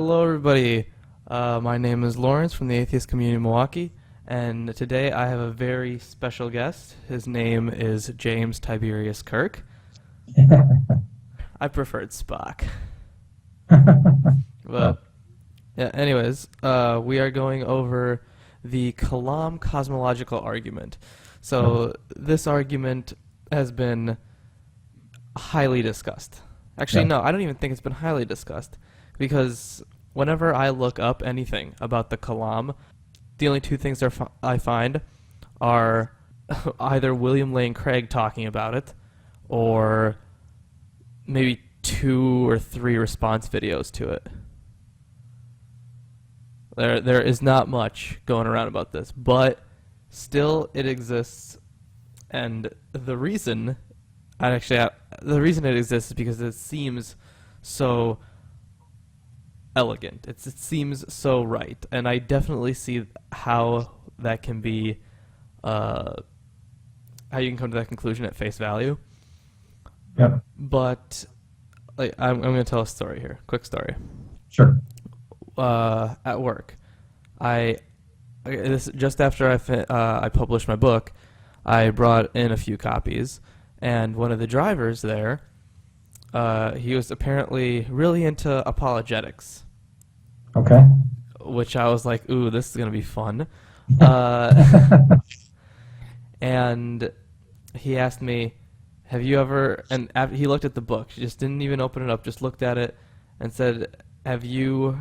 Hello, everybody. My name is Lawrence from the Atheist Community in Milwaukee, and today I have a very special guest. His name is James Tiberius Kirk. I preferred Spock. But, yeah, anyways, we are going over the Kalam Cosmological argument. So, this argument has been highly discussed. Actually, no, I don't even think it's been highly discussed, because whenever I look up anything about the Kalam, the only two things I find are either William Lane Craig talking about it, or maybe 2 or 3 response videos to it. There is not much going around about this, but still it exists, and the reason it exists is because it seems so elegant. It seems so right, and I definitely see how that can be, how you can come to that conclusion at face value. Yep. But I'm going to tell a story here, quick story. Sure. At work, just after I published my book, I brought in a few copies, and one of the drivers there, he was apparently really into apologetics. Okay. Which I was like, ooh, this is going to be fun. And he asked me, have you ever, and he looked at the book, he just didn't even open it up, just looked at it and said, have you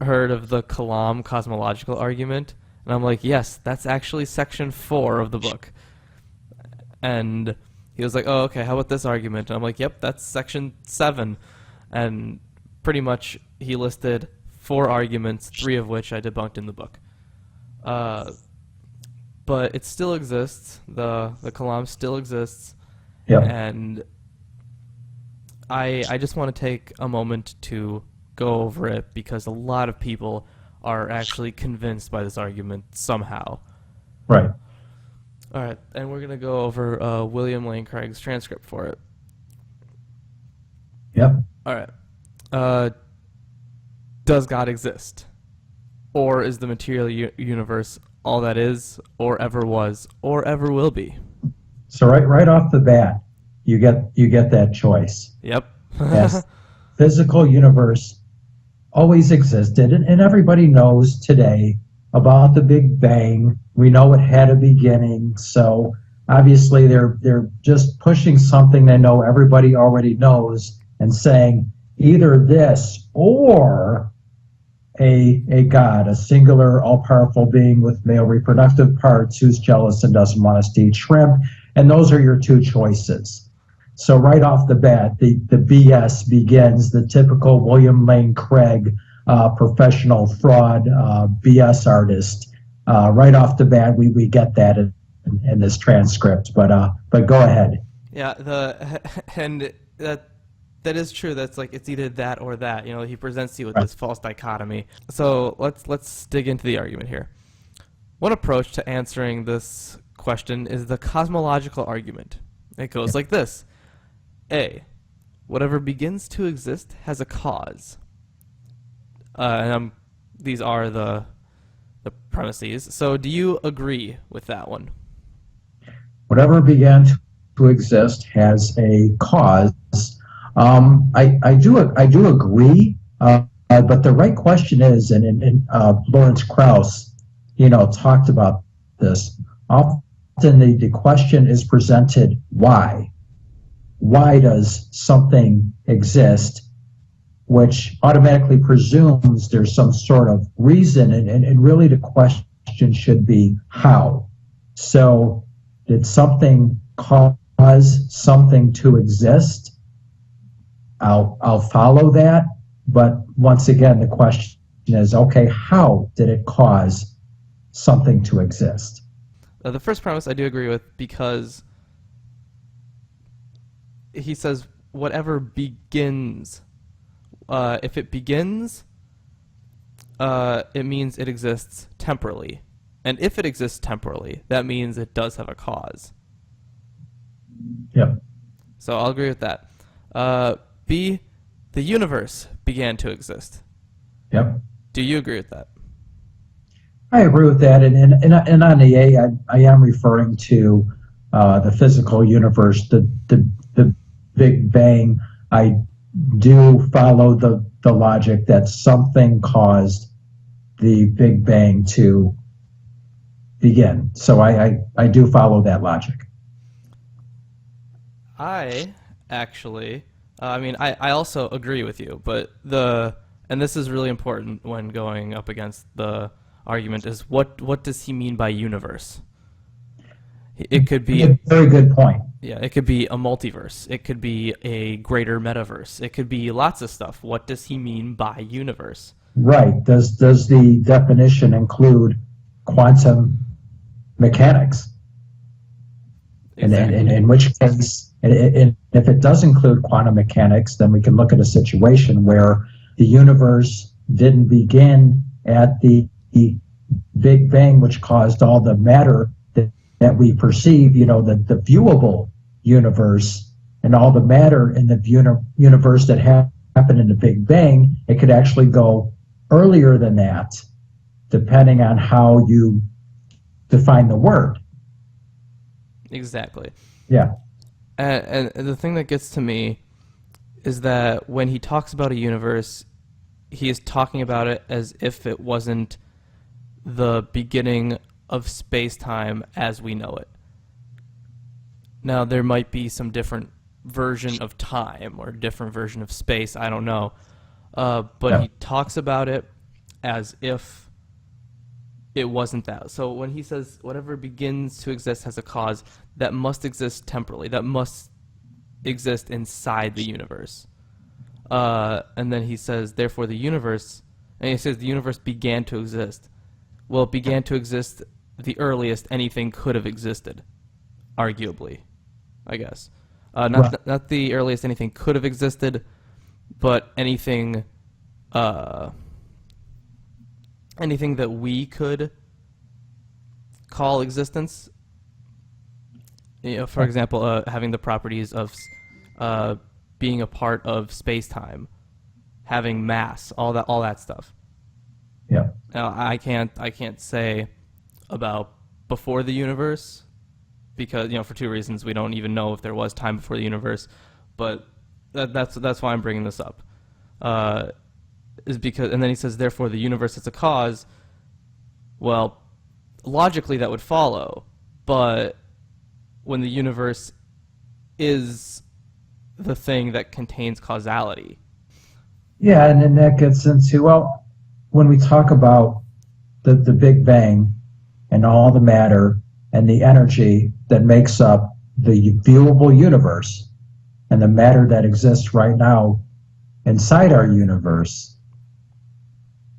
heard of the Kalam Cosmological argument? And I'm like, yes, that's actually section 4 of the book. And he was like, oh, okay, how about this argument? And I'm like, yep, that's section 7. And pretty much he listed 4 arguments, 3 of which I debunked in the book. But it still exists. The Kalam still exists. Yep. And I just want to take a moment to go over it, because a lot of people are actually convinced by this argument somehow. Right. All right, and we're going to go over William Lane Craig's transcript for it. Yep. All right. Does God exist? Or is the material universe all that is, or ever was, or ever will be? So right off the bat, you get that choice. Yep. Yes. Physical universe always existed, and everybody knows today about the Big Bang. We know it had a beginning, so obviously they're just pushing something they know everybody already knows and saying either this or a God, a singular, all-powerful being with male reproductive parts who's jealous and doesn't want us to eat shrimp, and those are your 2 choices. So right off the bat, the BS begins, the typical William Lane Craig professional fraud BS artist. Right off the bat, we get that in this transcript. But go ahead. Yeah, and that is true. That's like, it's either that or that. You know, he presents you with this false dichotomy. So let's dig into the argument here. One approach to answering this question is the cosmological argument. It goes like this. A, whatever begins to exist has a cause. And these are the premises. So do you agree with that one? Whatever began to exist has a cause. I do agree, but the right question is, and Lawrence Krauss, talked about this. Often the question is presented, why? Why does something exist? Which automatically presumes there's some sort of reason, and really the question should be how. So did something cause something to exist? I'll follow that, but once again the question is, okay, how did it cause something to exist? The first premise I do agree with, because he says whatever begins. If it begins, it means it exists temporally. And if it exists temporally, that means it does have a cause. Yep. So I'll agree with that. B, the universe began to exist. Yep. Do you agree with that? I agree with that. And on the I am referring to the physical universe, the Big Bang. I do follow the logic that something caused the Big Bang to begin. So I do follow that logic. I actually, I also agree with you, but and this is really important when going up against the argument is what does he mean by universe? It could be, Very good point. yeah, it could be a multiverse. It could be a greater metaverse. It could be lots of stuff. What does he mean by universe? Right. Does the definition include quantum mechanics? Exactly. And in which case, if it does include quantum mechanics, then we can look at a situation where the universe didn't begin at the Big Bang, which caused all the matter that we perceive, the viewable universe and all the matter in the universe that happened in the Big Bang. It could actually go earlier than that, depending on how you define the word. Exactly. Yeah. And the thing that gets to me is that when he talks about a universe, he is talking about it as if it wasn't the beginning of space-time as we know it. Now, there might be some different version of time or different version of space, I don't know. But he talks about it as if it wasn't that. So when he says whatever begins to exist has a cause, that must exist temporally, that must exist inside the universe. And then he says, therefore the universe, and he says the universe began to exist. Well, it began to exist the earliest anything could have existed, arguably, I guess. Not the earliest anything could have existed, but anything anything that we could call existence. For example, having the properties of being a part of space-time, having mass, all that stuff. Yeah. Now, I can't say about before the universe because for two reasons. We don't even know if there was time before the universe, but that's why I'm bringing this up. Is because, and then he says, therefore the universe is a cause. Well, logically that would follow, but when the universe is the thing that contains causality. Yeah, and then that gets into, well, when we talk about the Big Bang and all the matter and the energy that makes up the viewable universe and the matter that exists right now inside our universe,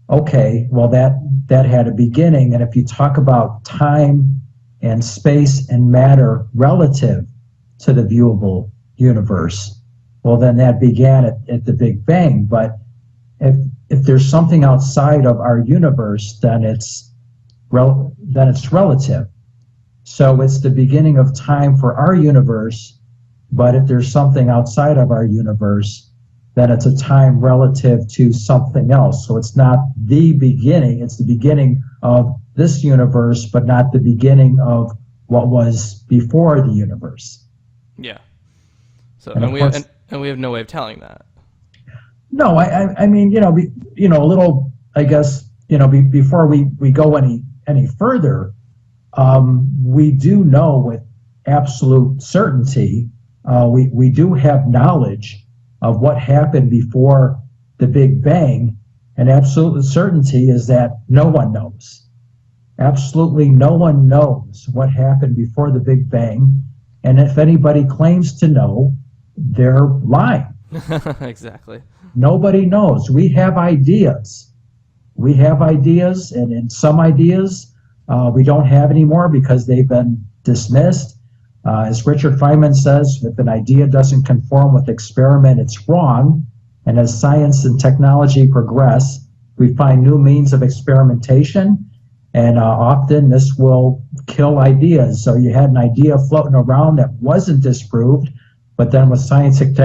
okay, well, that had a beginning. And if you talk about time and space and matter relative to the viewable universe, well, then that began at the Big Bang. But if there's something outside of our universe, then it's relative. So it's the beginning of time for our universe, but if there's something outside of our universe, then it's a time relative to something else. So it's not the beginning, it's the beginning of this universe, but not the beginning of what was before the universe. Yeah. So And we have no way of telling that. No, I mean, a little, I guess, before we go any further, we do know with absolute certainty, we do have knowledge of what happened before the Big Bang, and absolute certainty is that no one knows. Absolutely no one knows what happened before the Big Bang, and if anybody claims to know, they're lying. Exactly. Nobody knows. We have ideas. And in some ideas we don't have anymore because they've been dismissed. As Richard Feynman says, if an idea doesn't conform with experiment, it's wrong. And as science and technology progress, we find new means of experimentation, and often this will kill ideas. So you had an idea floating around that wasn't disproved, but then with science and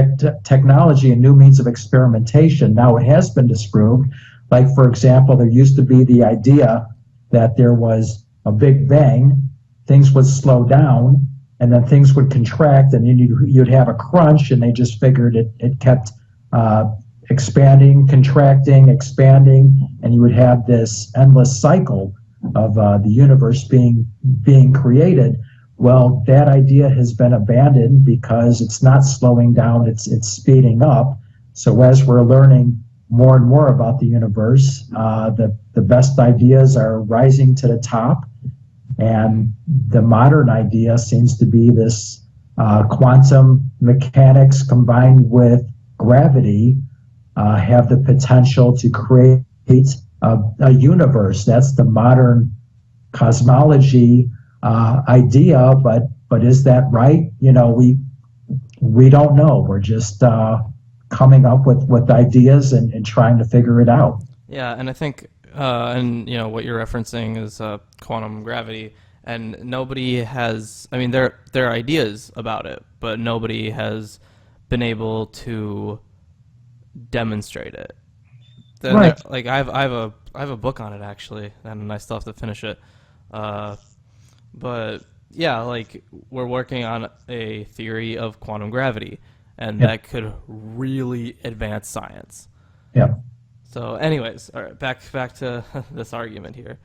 technology and new means of experimentation, now it has been disproved. Like, for example, there used to be the idea that there was a big bang, things would slow down, and then things would contract, and then you'd have a crunch, and they just figured it kept expanding, contracting, expanding, and you would have this endless cycle of the universe being created. Well, that idea has been abandoned because it's not slowing down, it's speeding up. So as we're learning more and more about the universe, the best ideas are rising to the top, and the modern idea seems to be this quantum mechanics combined with gravity have the potential to create a universe. That's the modern cosmology idea, but is that right? We don't know. We're just coming up with ideas and trying to figure it out. Yeah, and I think, and what you're referencing is quantum gravity, and nobody has. I mean, there are ideas about it, but nobody has been able to demonstrate it. Right. Like I have a book on it actually, and I still have to finish it. But yeah, like we're working on a theory of quantum gravity, and Yeah. that could really advance science. Yeah. So, anyways, all right, back to this argument here.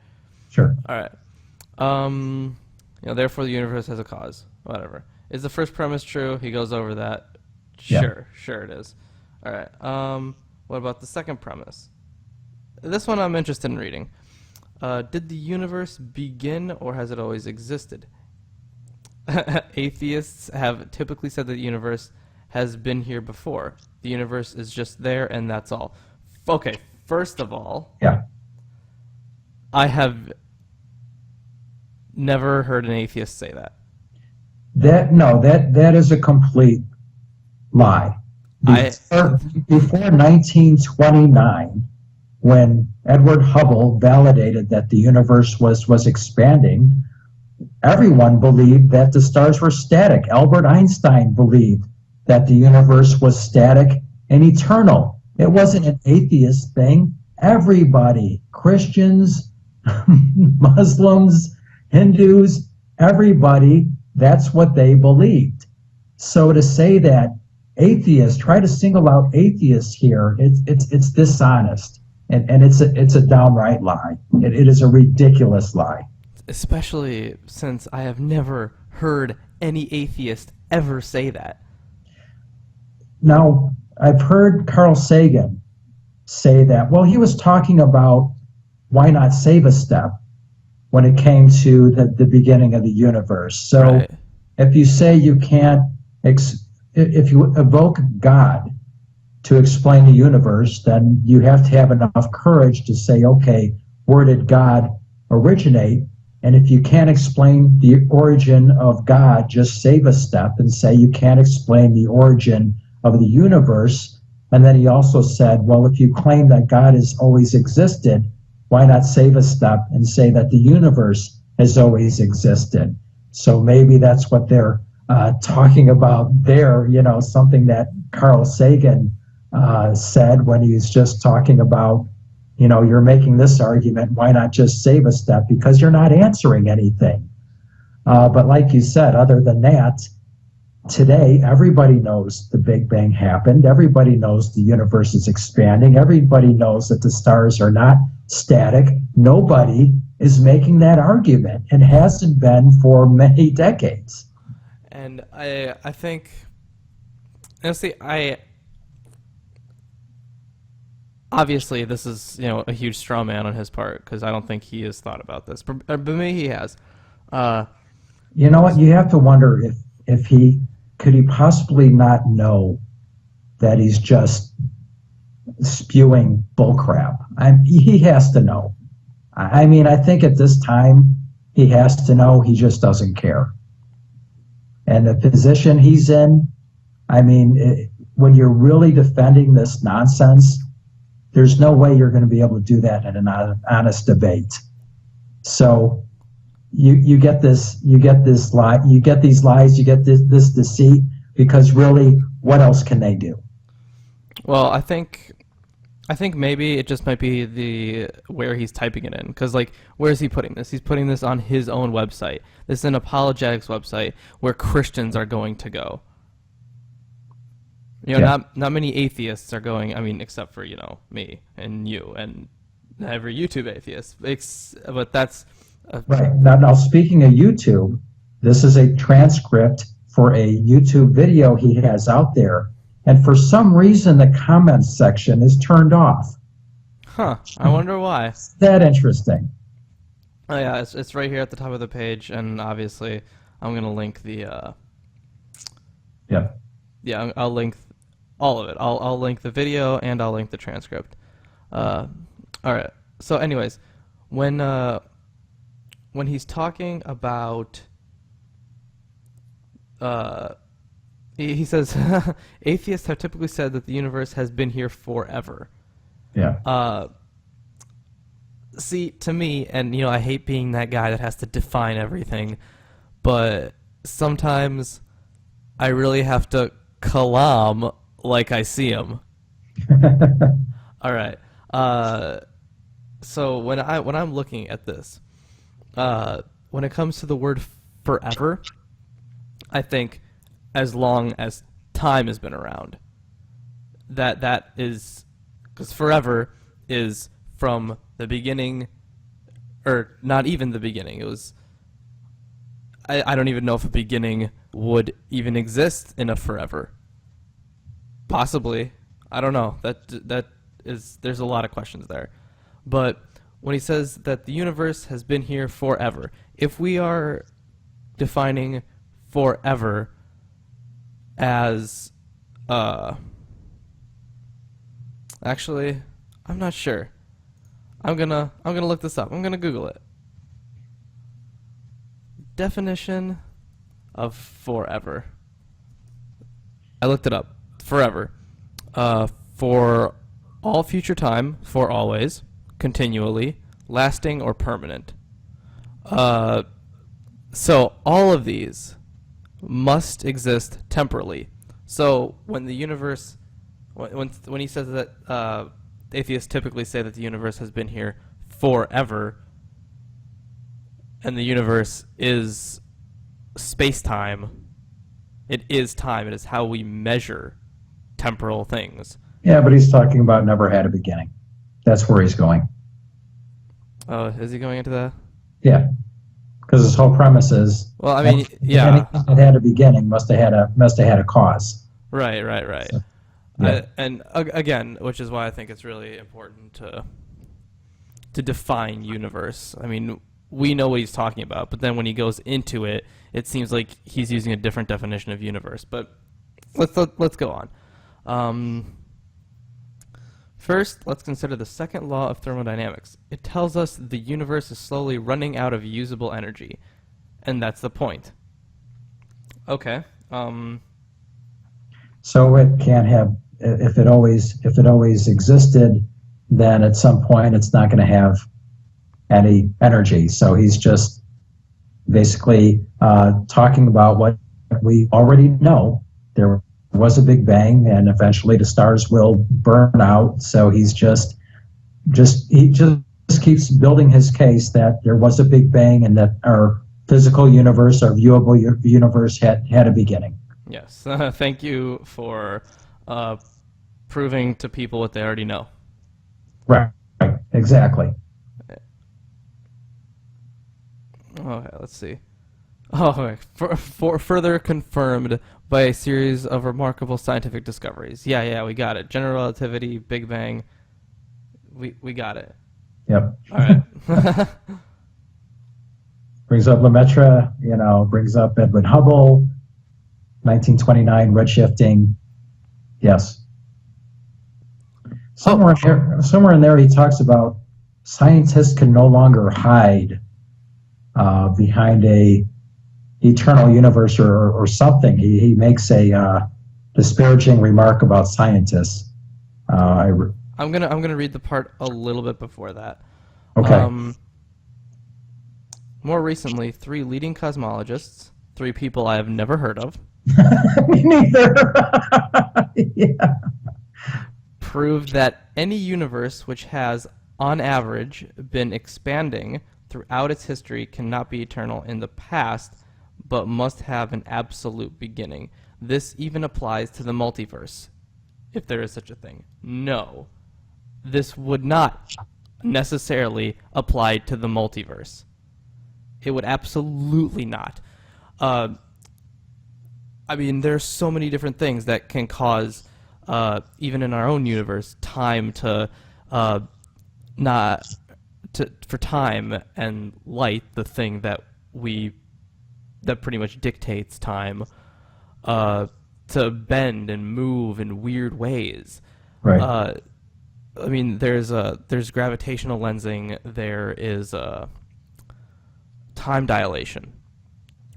Sure. All right. Therefore the universe has a cause. Whatever. Is the first premise true? He goes over that. Yeah. Sure it is. All right. What about the second premise? This one I'm interested in reading. Did the universe begin or has it always existed? Atheists have typically said that the universe has been here before. The universe is just there and that's all. Okay, first of all, Yeah. I have never heard an atheist say that. That is a complete lie. Before 1929, when Edward Hubble validated that the universe was expanding, everyone believed that the stars were static. Albert Einstein believed that the universe was static and eternal. It wasn't an atheist thing. Everybody, Christians, Muslims, Hindus, everybody, that's what they believed. So to say that atheists, try to single out atheists here, it's dishonest. And it's a downright lie. It is a ridiculous lie. Especially since I have never heard any atheist ever say that. Now, I've heard Carl Sagan say that. Well, he was talking about why not save a step when it came to the beginning of the universe. So Right. if you say you can't, if you evoke God to explain the universe, then you have to have enough courage to say, okay, where did God originate? And if you can't explain the origin of God, just save a step and say you can't explain the origin of the universe. And then he also said, well, if you claim that God has always existed, why not save a step and say that the universe has always existed? So maybe that's what they're talking about there, something that Carl Sagan said when he's just talking about, you're making this argument, why not just save a step? Because you're not answering anything. But like you said, other than that, today, everybody knows the Big Bang happened. Everybody knows the universe is expanding. Everybody knows that the stars are not static. Nobody is making that argument and hasn't been for many decades. And I think, honestly, obviously this is, a huge straw man on his part because I don't think he has thought about this. But maybe he has. You know what? You have to wonder if he could he possibly not know that he's just spewing bullcrap. He has to know. I mean, I think at this time he has to know. He just doesn't care. And the position he's in, I mean, when you're really defending this nonsense, there's no way you're going to be able to do that in an honest debate. So you get this lie, you get these lies, you get this deceit, because really, what else can they do? Well, I think I think maybe it just might be the where he's typing it in, because like, where is he putting this? He's putting this on his own website. This is an apologetics website where Christians are going to go. You know, Yeah. not many atheists are going. I mean, except for me and you and every YouTube atheist. But that's Right. Now, speaking of YouTube, this is a transcript for a YouTube video he has out there. And for some reason, the comments section is turned off. huh. I wonder why. Is that interesting? Oh yeah, it's right here at the top of the page, and obviously I'm gonna link the Yeah. yeah, I'll link all of it. I'll link the video and I'll link the transcript. All right. So, anyways, when he's talking about he says atheists have typically said that the universe has been here forever. Yeah. See, to me, and I hate being that guy that has to define everything, but sometimes I really have to kalam like I see him. All right. So when I'm looking at this, when it comes to the word forever, I think as long as time has been around, that is, because forever is from the beginning, or not even the beginning. It was. I don't even know if a beginning would even exist in a forever. Possibly. I don't know. There's a lot of questions there. But when he says that the universe has been here forever, if we are defining forever as actually, I'm not sure. I'm gonna look this up. I'm gonna Google it. Definition of forever. I looked it up. Forever. For all future time, for always, continually, lasting, or permanent. So all of these must exist temporally. So when the universe, when he says that atheists typically say that the universe has been here forever, and the universe is space-time, it is time. It is how we measure temporal things. Yeah, but he's talking about never had a beginning. That's where he's going. Oh, is he going into that? Yeah, because his whole premise is. Well, I mean, yeah. Anything that had a beginning must have had a cause. Right. So, yeah. And again, which is why I think it's really important to define universe. I mean, we know what he's talking about, but then when he goes into it, it seems like he's using a different definition of universe. But let's go on. First, let's consider the second law of thermodynamics. It tells us the universe is slowly running out of usable energy, and that's the point. Okay. So it can't have, if it always existed, then at some point it's not going to have any energy. So he's just basically talking about what we already know. There was a Big Bang, and eventually the stars will burn out. So he just keeps building his case that there was a Big Bang and that our physical universe, our viewable universe, had a beginning. Yes. Thank you for proving to people what they already know. Right. Exactly. Okay, let's see. Oh, okay. For further confirmed by a series of remarkable scientific discoveries. Yeah, we got it. General relativity, Big Bang. We got it. Yep. All right. Brings up Lemaitre, brings up Edwin Hubble, 1929 redshifting. Yes. Somewhere in there he talks about scientists can no longer hide behind a eternal universe or something. He makes a disparaging remark about scientists. I'm gonna read the part a little bit before that. Okay. More recently, 3 leading cosmologists, 3 people I have never heard of, Me neither. Yeah. proved that any universe which has, on average, been expanding throughout its history cannot be eternal in the past, but must have an absolute beginning. This even applies to the multiverse, if there is such a thing. No, this would not necessarily apply to the multiverse. It would absolutely not. I mean, there's so many different things that can cause, even in our own universe, time to for time and light, the thing that pretty much dictates time, to bend and move in weird ways. Right. I mean, there's gravitational lensing. There is time dilation.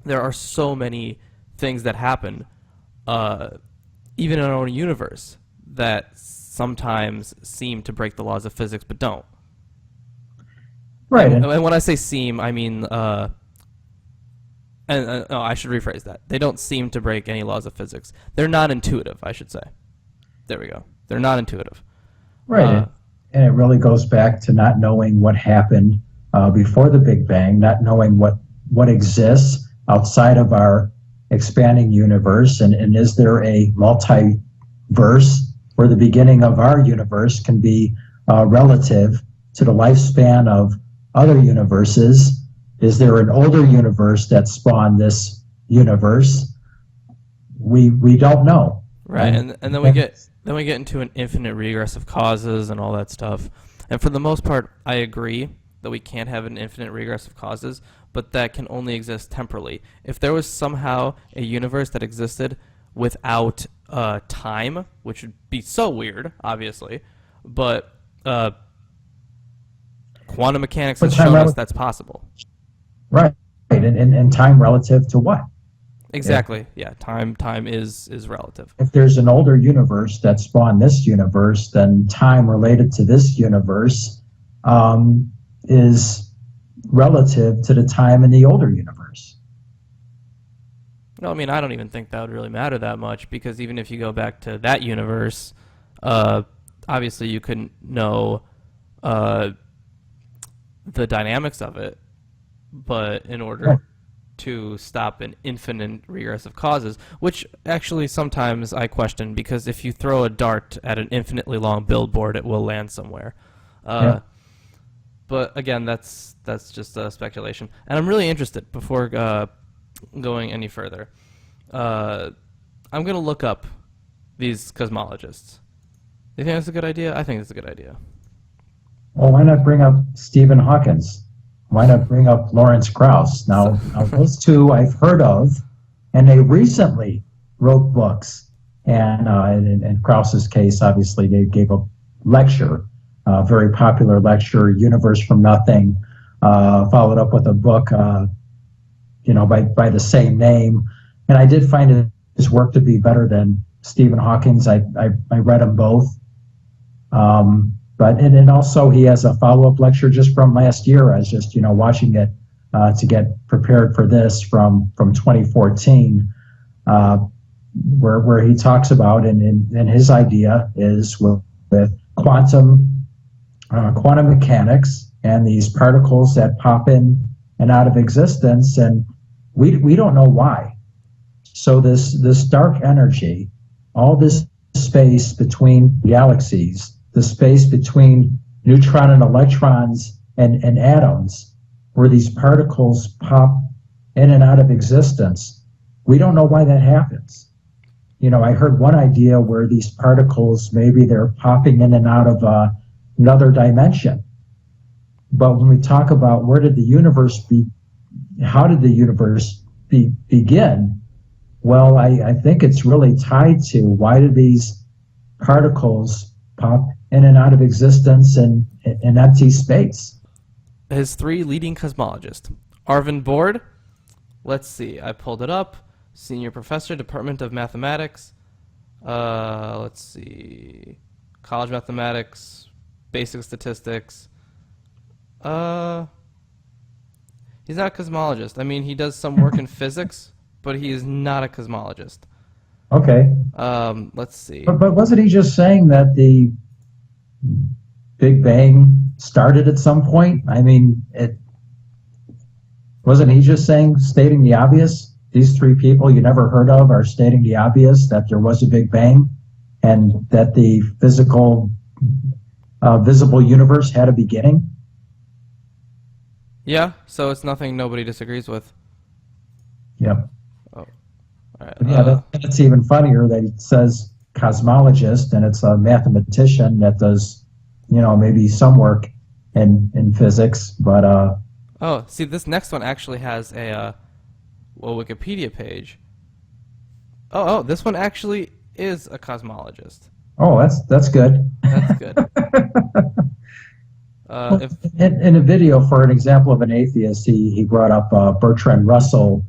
There are so many things that happen, even in our own universe, that sometimes seem to break the laws of physics, but don't. Right. And when I say seem, I mean, no, I should rephrase that. They don't seem to break any laws of physics. They're not intuitive, I should say. There we go. They're not intuitive. Right. And it really goes back to not knowing what happened before the Big Bang, not knowing what exists outside of our expanding universe, and is there a multiverse where the beginning of our universe can be relative to the lifespan of other universes? Is there an older universe that spawned this universe? We don't know. Right, and then we get into an infinite regress of causes and all that stuff. And for the most part, I agree that we can't have an infinite regress of causes, but that can only exist temporally. If there was somehow a universe that existed without time, which would be so weird, obviously, but quantum mechanics has shown us that's possible. Right, and time relative to what? Exactly. Yeah, time is relative. If there's an older universe that spawned this universe, then time related to this universe is relative to the time in the older universe. No, I mean, I don't even think that would really matter that much, because even if you go back to that universe, obviously you couldn't know the dynamics of it, but in order to stop an infinite regress of causes, which actually sometimes I question, because if you throw a dart at an infinitely long billboard, it will land somewhere. But again, that's just speculation. And I'm really interested, before going any further, I'm going to look up these cosmologists. Do you think that's a good idea? I think it's a good idea. Well, why not bring up Stephen Hawkins? Why not bring up Lawrence Krauss? Now those two I've heard of, and they recently wrote books. And in Krauss's case, obviously, they gave a lecture, a very popular lecture, Universe from Nothing, followed up with a book, by the same name. And I did find his work to be better than Stephen Hawking's. I read them both. But and also he has a follow-up lecture just from last year. I was just watching it to get prepared for this from 2014, where he talks about and his idea is with quantum mechanics and these particles that pop in and out of existence, and we don't know why. So this dark energy, all this space between galaxies, the space between neutron and electrons and atoms, where these particles pop in and out of existence. We don't know why that happens. I heard one idea where these particles, maybe they're popping in and out of another dimension. But when we talk about how did the universe begin? Well, I think it's really tied to why do these particles pop in and out of existence in empty space. His three leading cosmologists. Arvind Borde, let's see, I pulled it up. Senior Professor, Department of Mathematics. Let's see, College Mathematics, Basic Statistics. He's not a cosmologist. I mean, he does some work in physics, but he is not a cosmologist. Okay. Let's see. But wasn't he just saying that the Big Bang started at some point? I mean, wasn't he just stating the obvious? These three people you never heard of are stating the obvious that there was a Big Bang and that the physical, visible universe had a beginning. Yeah, so it's nothing nobody disagrees with. Yep. Oh, all right. But yeah, that's even funnier that he says cosmologist and it's a mathematician that does, maybe some work in physics, but Oh, see, this next one actually has a Wikipedia page. Oh, this one actually is a cosmologist. oh, that's good. That's good. If In a video, for an example of an atheist, he brought up Bertrand Russell,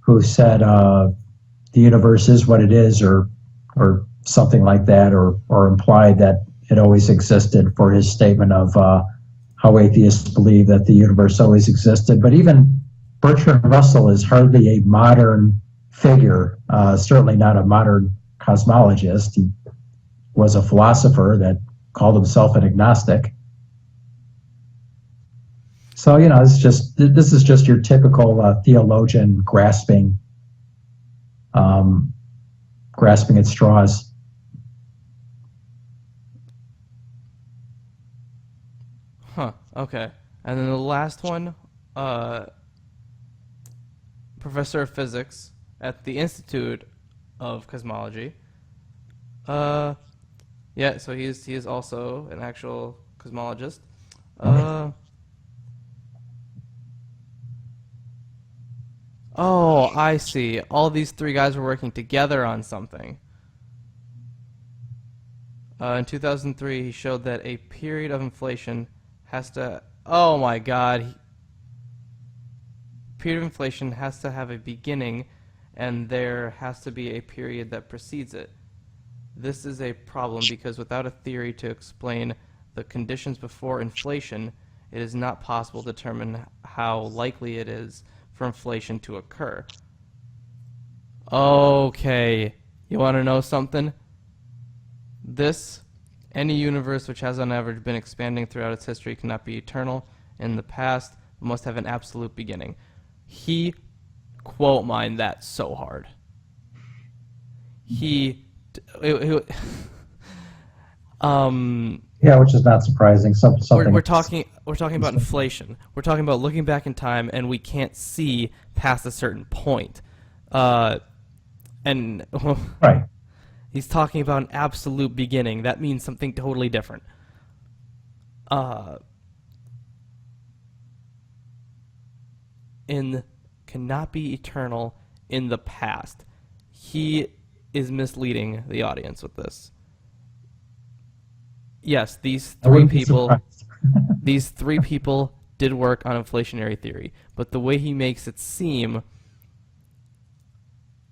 who said the universe is what it is, or something like that, or implied that it always existed for his statement of how atheists believe that the universe always existed. But even Bertrand Russell is hardly a modern figure, certainly not a modern cosmologist. He was a philosopher that called himself an agnostic. So, this is just your typical theologian grasping at straws. Okay. And then the last one, professor of physics at the Institute of Cosmology. Yeah, so he is also an actual cosmologist. Oh, I see. All these three guys were working together on something. In 2003, he showed that a period of inflation has to... Oh my god. Period of inflation has to have a beginning, and there has to be a period that precedes it. This is a problem because without a theory to explain the conditions before inflation, it is not possible to determine how likely it is for inflation to occur. Okay, you want to know something? Any universe which has on average been expanding throughout its history cannot be eternal in the past, but must have an absolute beginning. He quote mined that so hard. Yeah, which is not surprising. We're talking about inflation. We're talking about looking back in time, and we can't see past a certain point. And right. He's talking about an absolute beginning. That means something totally different. Cannot be eternal in the past. He is misleading the audience with this. Yes, these three people did work on inflationary theory, but the way he makes it seem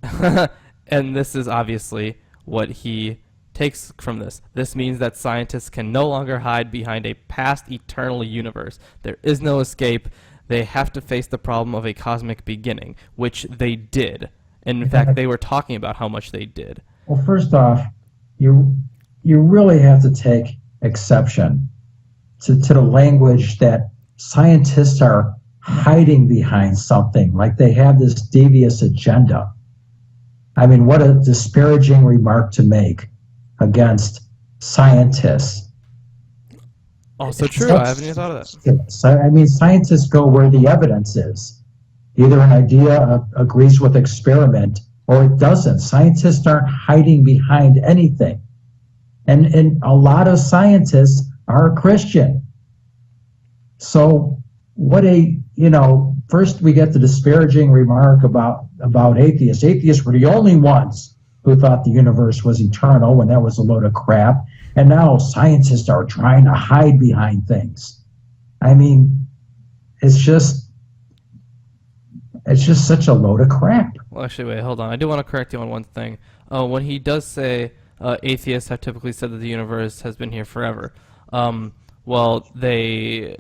and this is obviously what he takes from this. This means that scientists can no longer hide behind a past eternal universe. There is no escape. They have to face the problem of a cosmic beginning, which they did. And in fact, they were talking about how much they did. Well, first off, you really have to take exception to the language that scientists are hiding behind something, like they have this devious agenda. I mean, what a disparaging remark to make against scientists. Also true. I haven't even thought of that. I mean, scientists go where the evidence is. Either an idea agrees with experiment or it doesn't. Scientists aren't hiding behind anything. And a lot of scientists are Christian. So first we get the disparaging remark about atheists. Atheists were the only ones who thought the universe was eternal when that was a load of crap. And now scientists are trying to hide behind things. I mean, it's just such a load of crap. Well, actually, wait, hold on. I do want to correct you on one thing. When he does say atheists have typically said that the universe has been here forever, well, they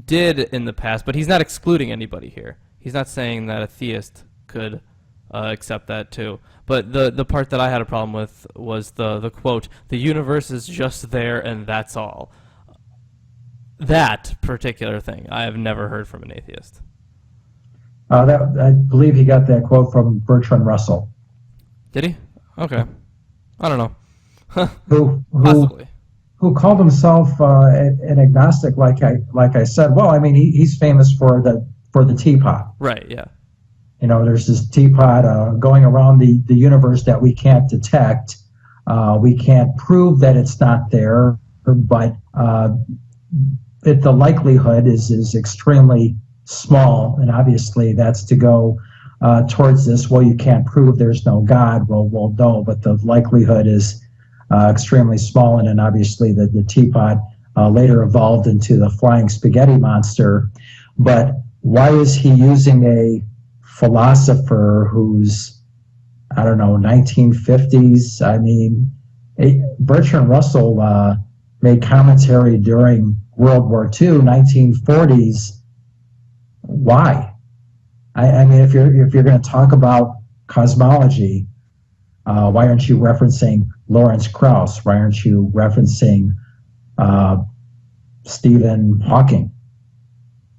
did in the past, but he's not excluding anybody here. He's not saying that a theist could accept that too. But the part that I had a problem with was the quote, "The universe is just there and that's all." That particular thing I have never heard from an atheist. I believe he got that quote from Bertrand Russell, Did he? Okay. I don't know. who Possibly. who called himself an agnostic. Like I said, well, I mean, he's famous for the teapot. Right, yeah. You know, there's this teapot going around the universe that we can't detect. We can't prove that it's not there, but the likelihood is extremely small, and obviously that's to go towards this. Well, you can't prove there's no God. Well, no, but the likelihood is extremely small, and then obviously the teapot later evolved into the flying spaghetti monster. But why is he using a philosopher who's, I don't know, 1950s? I mean, Bertrand Russell made commentary during World War II, 1940s. Why? I mean, if you're going to talk about cosmology, why aren't you referencing Lawrence Krauss? Why aren't you referencing Stephen Hawking?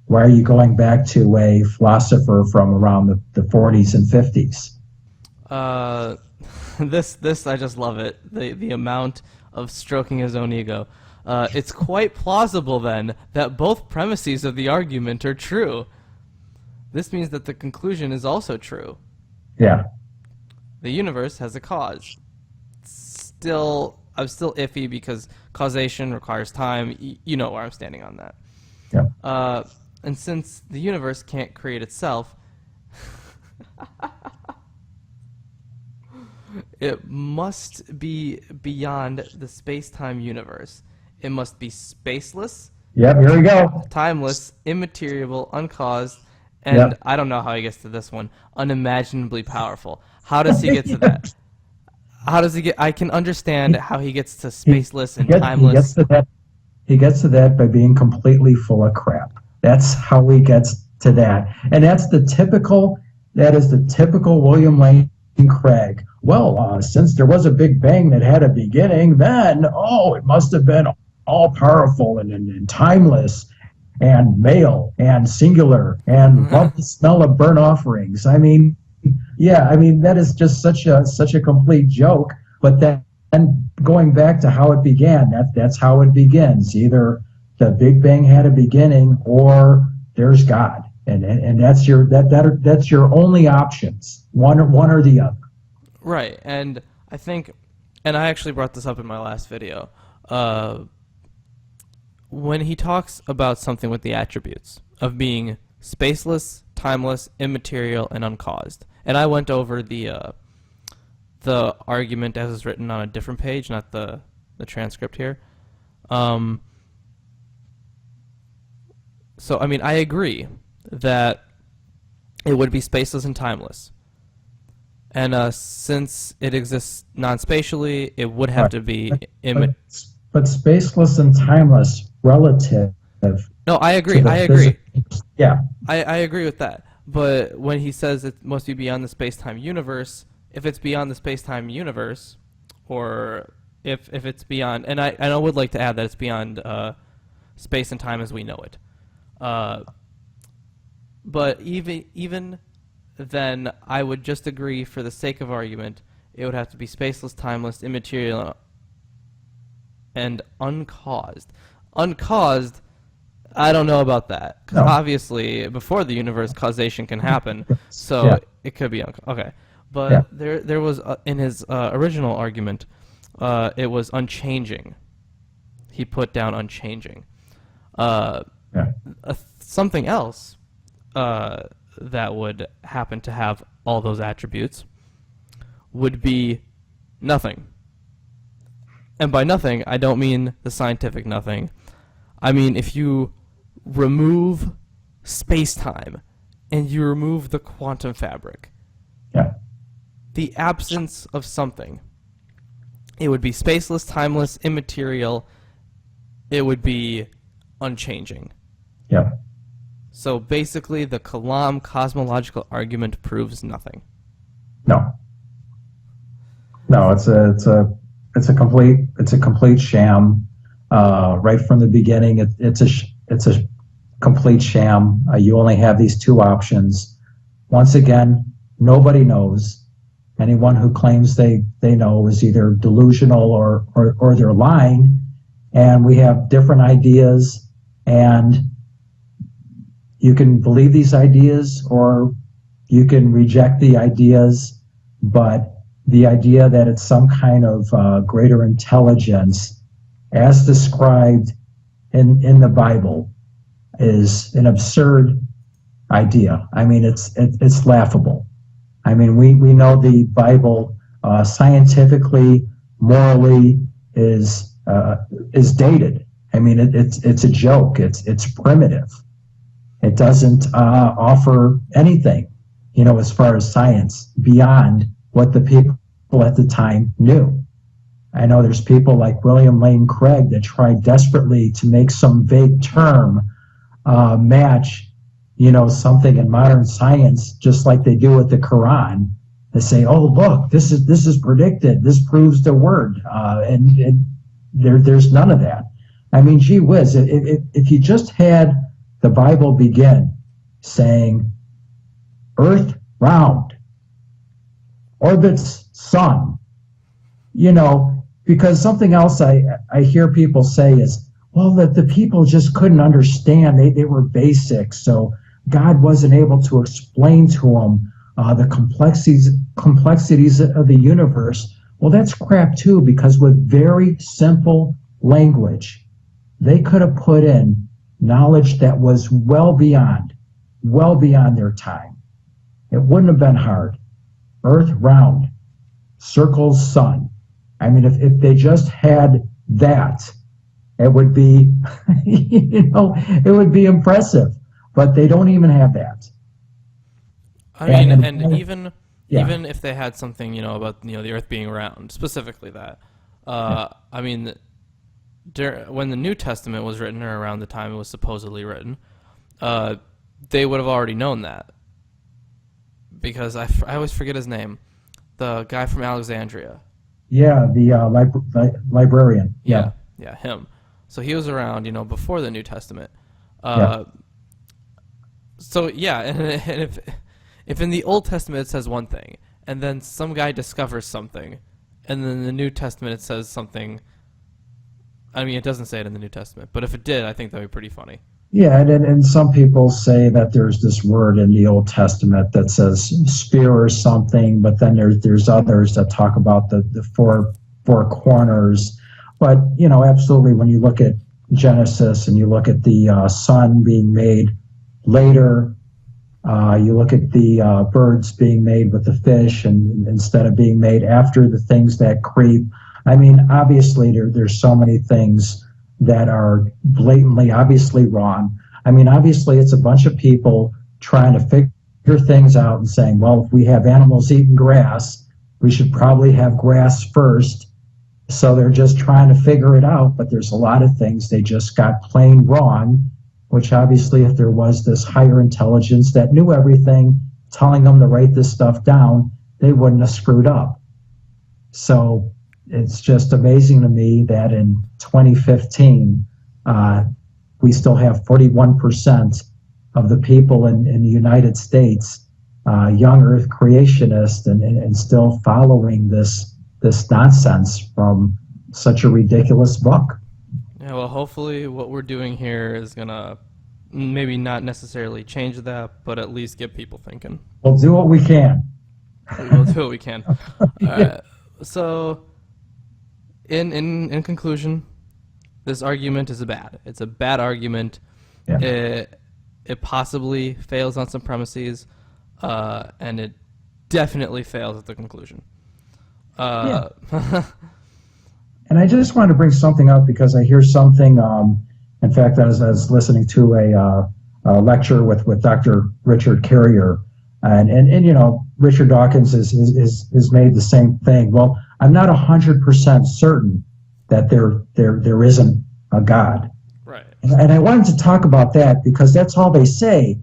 Why are you going back to a philosopher from around the 40s and 50s? This I just love it. The amount of stroking his own ego. It's quite plausible then that both premises of the argument are true. This means that the conclusion is also true. Yeah. The universe has a cause. I'm still iffy because causation requires time. You know where I'm standing on that. Yeah. And since the universe can't create itself, it must be beyond the space-time universe. It must be spaceless. Yep, here we go. Timeless, immaterial, uncaused, and Yep. I don't know how he gets to this one, unimaginably powerful. How does he get to that? How does he get? I can understand how he gets to spaceless and timeless. He gets to that by being completely full of crap. That's how he gets to that. And that is the typical William Lane Craig. Well, since there was a Big Bang that had a beginning, then, it must have been all powerful and timeless and male and singular and love the smell of burnt offerings. I mean, yeah, I mean, that is just such a complete joke. But then going back to how it began, that's how it begins. Either the Big Bang had a beginning or there's God. And that's that's your only options, one or the other. Right, and I think, and I actually brought this up in my last video, when he talks about something with the attributes of being spaceless, timeless, immaterial, and uncaused, and I went over the argument as is written on a different page, not the transcript here. So, I mean, I agree that it would be spaceless and timeless. And since it exists non-spatially, it would have to be but spaceless and timeless relative. No, I agree. Yeah. I agree with that. But when he says it must be beyond the space-time universe, if it's beyond the space-time universe, or if it's beyond, and I would like to add that it's beyond space and time as we know it. But even then, I would just agree, for the sake of argument, it would have to be spaceless, timeless, immaterial, and uncaused. Uncaused, I don't know about that, because obviously, before the universe, causation can happen, so it could be okay. But there was, in his original argument, it was unchanging. He put down unchanging. Something else that would happen to have all those attributes would be nothing. And by nothing, I don't mean the scientific nothing. I mean if you remove space-time and you remove the quantum fabric, the absence of something, it would be spaceless, timeless, immaterial, it would be unchanging. Yeah. So basically, the Kalam cosmological argument proves nothing. No, no, it's a complete sham. Right from the beginning, it's a complete sham. You only have these two options. Once again, nobody knows. Anyone who claims they know is either delusional or they're lying. And we have different ideas, and you can believe these ideas or you can reject the ideas, but the idea that it's some kind of greater intelligence, as described in the Bible, is an absurd idea. I mean, it's laughable. I mean, we know the Bible scientifically, morally is dated. I mean, it's a joke. It's primitive. It doesn't offer anything, as far as science beyond what the people at the time knew. I know there's people like William Lane Craig that tried desperately to make some vague term match, something in modern science, just like they do with the Quran. They say, "Oh, look, this is predicted. This proves the word," and there's none of that. I mean, gee whiz, if you just had the Bible begin saying, "Earth round, orbits sun," because something else I hear people say is, well, that the people just couldn't understand. They were basic, so God wasn't able to explain to them the complexities of the universe. Well, that's crap too, because with very simple language, they could have put in knowledge that was well beyond their time. It wouldn't have been hard. Earth round, circles sun. I mean, if they just had that, it would be, it would be impressive. But they don't even have that. I mean, and even if they had something, about the Earth being round, specifically that. I mean, when the New Testament was written, or around the time it was supposedly written, they would have already known that. Because I always forget his name, the guy from Alexandria. Yeah, the librarian. Yeah, him. So he was around, before the New Testament. So yeah, and if in the Old Testament it says one thing, and then some guy discovers something, and then in the New Testament it says something. I mean, it doesn't say it in the New Testament, but if it did, I think that'd be pretty funny. Yeah, and some people say that there's this word in the Old Testament that says spear or something, but then there's others that talk about the four corners. But absolutely, when you look at Genesis and you look at the sun being made later, you look at the birds being made with the fish, and instead of being made after the things that creep. I mean, obviously there's so many things that are blatantly, obviously wrong. I mean, obviously it's a bunch of people trying to figure things out and saying, well, if we have animals eating grass, we should probably have grass first. So they're just trying to figure it out, but there's a lot of things they just got plain wrong, which obviously if there was this higher intelligence that knew everything, telling them to write this stuff down, they wouldn't have screwed up. So it's just amazing to me that in 2015, we still have 41% of the people in the United States, young Earth creationists, and still following this nonsense from such a ridiculous book. Yeah, well, hopefully what we're doing here is going to maybe not necessarily change that, but at least get people thinking. We'll do what we can. We'll do what we can. So, in conclusion, this argument is bad. It's a bad argument. Yeah. It possibly fails on some premises, and it definitely fails at the conclusion. Yeah. And I just wanted to bring something up because I hear something. In fact, I was listening to a lecture with Dr. Richard Carrier, and Richard Dawkins is made the same thing. Well, I'm not 100% certain that there isn't a God. Right. And I wanted to talk about that because that's all they say.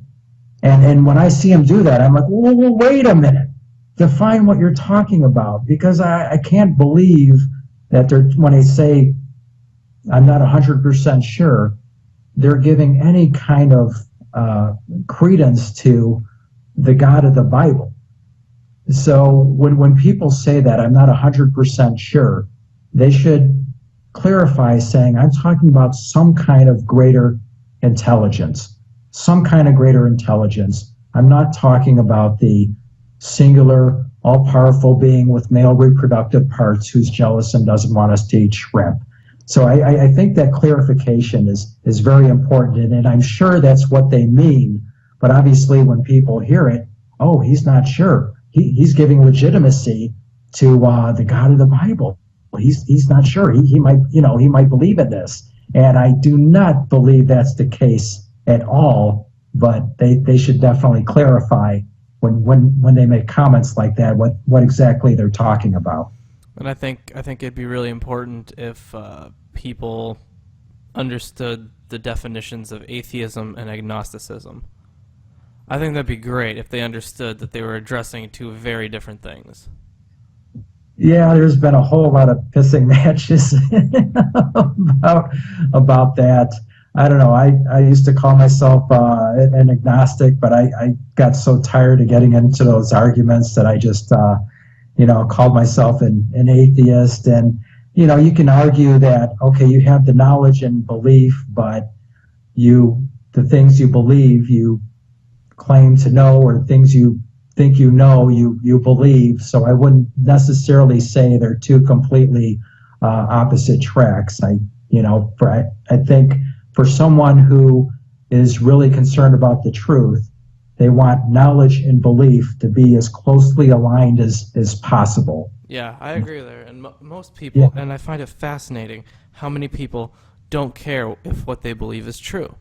And when I see them do that, I'm like, well, wait a minute. define what you're talking about, because I can't believe that they're, when they say I'm not 100% sure, they're giving any kind of credence to the God of the Bible. So when people say that I'm not 100% sure, they should clarify saying I'm talking about some kind of greater intelligence, some kind of greater intelligence. I'm not talking about the singular, all-powerful being with male reproductive parts who's jealous and doesn't want us to eat shrimp. So I think that clarification is very important, and I'm sure that's what they mean. But obviously, when people hear it, oh, he's not sure. He's giving legitimacy to the God of the Bible. He's not sure. He might, he might believe in this, and I do not believe that's the case at all. But they should definitely clarify when they make comments like that what exactly they're talking about. And I think it'd be really important if people understood the definitions of atheism and agnosticism. I think that'd be great if they understood that they were addressing two very different things. Yeah, there's been a whole lot of pissing matches about that. I don't know. I used to call myself an agnostic, but I got so tired of getting into those arguments that I just called myself an atheist. And, you can argue that, okay, you have the knowledge and belief, but the things you believe, you claim to know, or things you think you believe. So I wouldn't necessarily say they're two completely opposite tracks. I think for someone who is really concerned about the truth, they want knowledge and belief to be as closely aligned as possible. Yeah, I agree there. And most people, Yeah. and I find it fascinating how many people don't care if what they believe is true.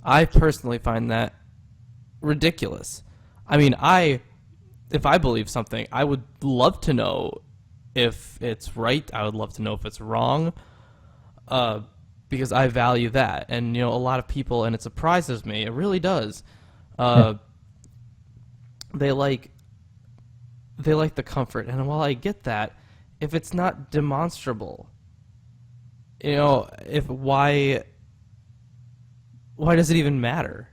I personally find that ridiculous. I mean, if I believe something, I would love to know if it's right. I would love to know if it's wrong, because I value that. And a lot of people, and it surprises me, it really does. They like the comfort, and while I get that, if it's not demonstrable, if why does it even matter?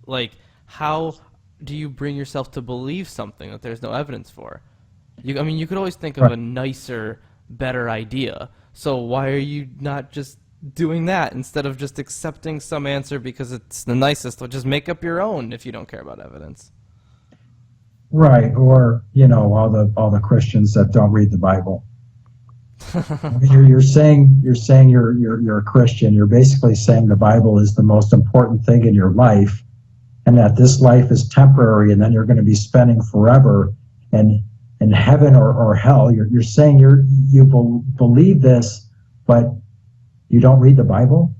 Like, how do you bring yourself to believe something that there's no evidence for? You could always think of a nicer, better idea. So why are you not just doing that instead of just accepting some answer because it's the nicest? Or just make up your own if you don't care about evidence. Right, or all the Christians that don't read the Bible. You're saying you're a Christian. You're basically saying the Bible is the most important thing in your life, and that this life is temporary, and then you're going to be spending forever in heaven or hell. You're saying you believe this, but you don't read the Bible,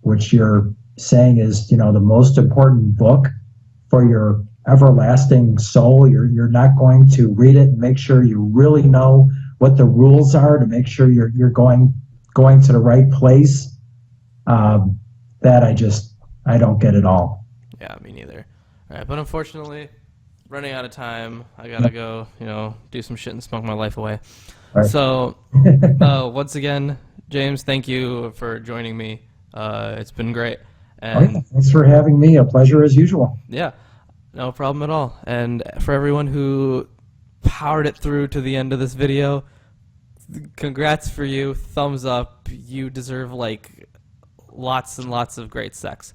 which you're saying is the most important book for your everlasting soul. You're not going to read it and make sure you really know what the rules are to make sure you're going to the right place. That I don't get it all. Yeah, me neither. All right, but unfortunately, running out of time. I gotta go, do some shit and smoke my life away. Right. So, once again, James, thank you for joining me. It's been great. And thanks for having me. A pleasure as usual. yeah, no problem at all. And for everyone who powered it through to the end of this video, congrats for you. Thumbs up. You deserve lots and lots of great sex.